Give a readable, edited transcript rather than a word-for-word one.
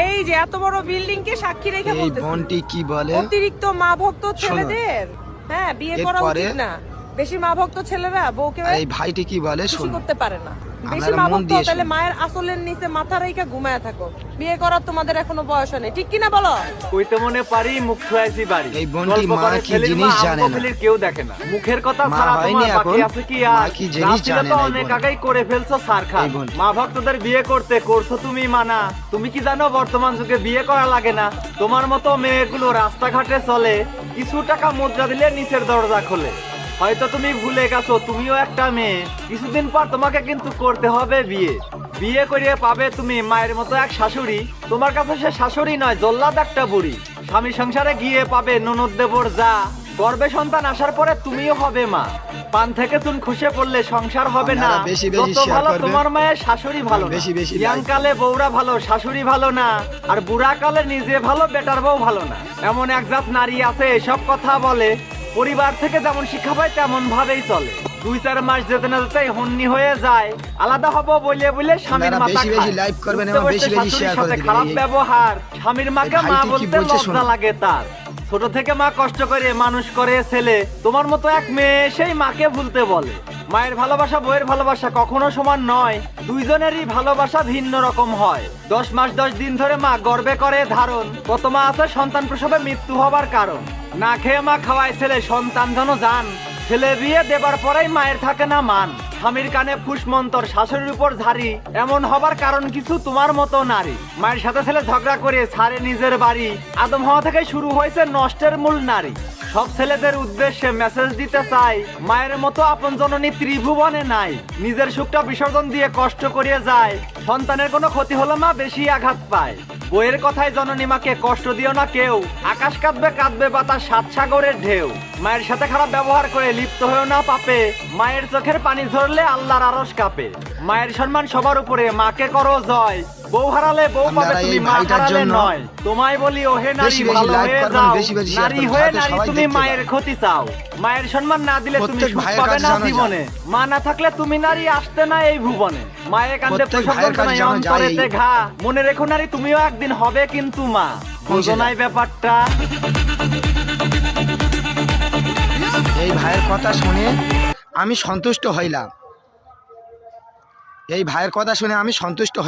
এই যে এত বড় বিল্ডিং কে সাক্ষী রেখে এই বলতেছি বোনটি কি বলে? অতিরিক্ত মা ভক্ত ছেলেদের হ্যাঁ বিয়ে করা এরপরে উচিত না। বেশি মা ভক্ত ছেলেরা বউকে এই ভাইটি কি বলে খুশি শুনুন। করতে পারে না। বেশি আপনারা মা মন ভক্ত দিয়ে তাহলে শুনুন। মায়ের আসলের নিচে মাথা রেখে ঘুমায় থাকো। বিয়ে করার তোমাদের এখনো বয়স নেই, ঠিক কিনা বলো? কইতে মনে পারি মুখ থুয়াইছি বাড়ি। এই বোনটি গল্প মা করে কি ছেলের জিনিস মা জানে আমগো না। ফেলির কেউ দেখে না। মুখের কথা মা ছাড়া হয়নি তোমার বাকি এখন। আছে কি মা আর? কি জিনিস রাস্তায় জানে তো না এই অনেক বোন। আগেই করে ফেলছো সারখা। এই বোন। মা ভক্তদের বিয়ে করছো তুমি মানা। তুমি কি জানো বর্তমান যুগে বিয়ে করা লাগে না? তোমার মতো মেয়েগুলো রাস্তাঘাটে চলে, কিছু টাকা মুদ্রা দিলে নিচের দরজা খোলে। হয়তো তুমি ভুলে গেছো তুমিও একটা মেয়ে। কিছুদিন পর তোমাকে কিন্তু করতে হবে বিয়ে। বিয়ে করিয়ে পাবে তুমি মায়ের মতো এক শাশুড়ি। তোমার কাছে সে শাশুড়ি নয়, জল্লাদ একটা বুড়ি। স্বামী সংসারে গিয়ে পাবে ননদ দেবর যা। গর্ভে সন্তান আসার পরে তুমিও হবে মা। পান থেকে চুন খসে পড়লে সংসার হবে না। আপনারা বেশি বেশি যত শেয়ার ভালো করবেন। তোমার মায়ের শাশুড়ি ভালো না। বেশি বেশি ইয়াং like। কালে বউরা ভালো, শাশুড়ি ভালো না। আর বুড়া কালে নিজে ভালো, বেটার বউ ভালো না। এমন এক জাত নারী আছে এসব কথা বলে। পরিবার থেকে যেমন শিক্ষা পায় তেমন ভাবেই চলে। 2-4 মাস যেতে না যেতেই হন্নি হয়ে যায়। আলাদা হবো বলে বলে স্বামীর আপনারা মাথা বেশি বেশি খায়। like করবেন উঠতে এবং বসতে বেশি বেশি শাশুড়ির share সাথে করে দিবেন। খারাপ এই- ব্যবহার। স্বামীর মাকে মা ভাইটি কি বলতে বলছে লজ্জা শুনুন। লাগে তার। ছোট থেকে মা কষ্ট করে মানুষ করে ছেলে। তোমার মতো এক মেয়ে সেই মাকে ভুলতে বলে। মায়ের ভালোবাসা বউয়ের ভালোবাসা কখনো সমান নয়। দুইজনেরই ভালোবাসা ভিন্ন রকম হয়। 10 মাস 10 দিন ধরে মা গর্ভে করে ধারণ। কত মা আছে সন্তান প্রসবে মৃত্যু হবার কারণ। না খেয়ে মা খাওয়ায় ছেলে, সন্তান যেন যান। ছেলে বিয়ে দেবার পরেই মায়ের থাকে না মান। স্বামীর কানে ফুসমন্তর, শাশুড়ির উপর ঝাড়ি। এমন হবার কারণ কিছু তোমার মতো নারী। মায়ের সাথে ছেলে ঝগড়া করে ছাড়ে নিজের বাড়ি। আদম হওয়া থেকে শুরু হয়েছে নষ্টের মূল নারী। সব ছেলেদের উদ্দেশ্যে মেসেজ দিতে চাই, মায়ের মতো আপন জননী ত্রিভুবনে নাই। নিজের সুখটা বিসর্জন দিয়ে কষ্ট করিয়ে যায়। সন্তানের কোনো ক্ষতি হলে মা বেশি আঘাত পায়। বইয়ের কথায় জননী মাকে কষ্ট দিও না কেউ। আকাশ কাঁদবে কাঁদবে বাতাস, 7 সাগরের ঢেউ। মায়ের সাথে খারাপ ব্যবহার করে লিপ্ত হয়েও না পাপে। মায়ের চোখের পানি ঝরলে আল্লাহর আরশ কাঁপে। মায়ের সম্মান সবার উপরে, মাকে করো জয়। বউ হারালে বউ পাবে আপনারা তুমি, এই মা ভাইটার হারালে জন্য নয়। তোমায় বলি ওহে নারী বেশি বেশি ভালো like হয়ে করবেন, যাও। বেশি বেশি share নারী করবেন, হয়ে যাতে নারী সবাই তুমি দেখতে মায়ের পায়। ক্ষতি চাও। মায়ের সম্মান না দিলে তুমি প্রত্যেক সুখ ভাইয়ের পাবে কাছে না জানো জীবনে। মা না থাকলে তুমি নারী আসতে না এই ভুবনে। মায়ে কান্দে প্রত্যেক প্রসব ভাইয়ের কাছে যন্ত্রণায় জানো যায় অন্তরেতে এই- ঘা। মনে রেখো নারী তুমিও একদিন হবে কিন্তু মা। বুঝো নাই ব্যাপারটা? এই ভাইয়ের কথা শুনে আমি সন্তুষ্ট হইলাম। এই ভাইয়ের কথা শুনে আমি সন্তুষ্ট হই।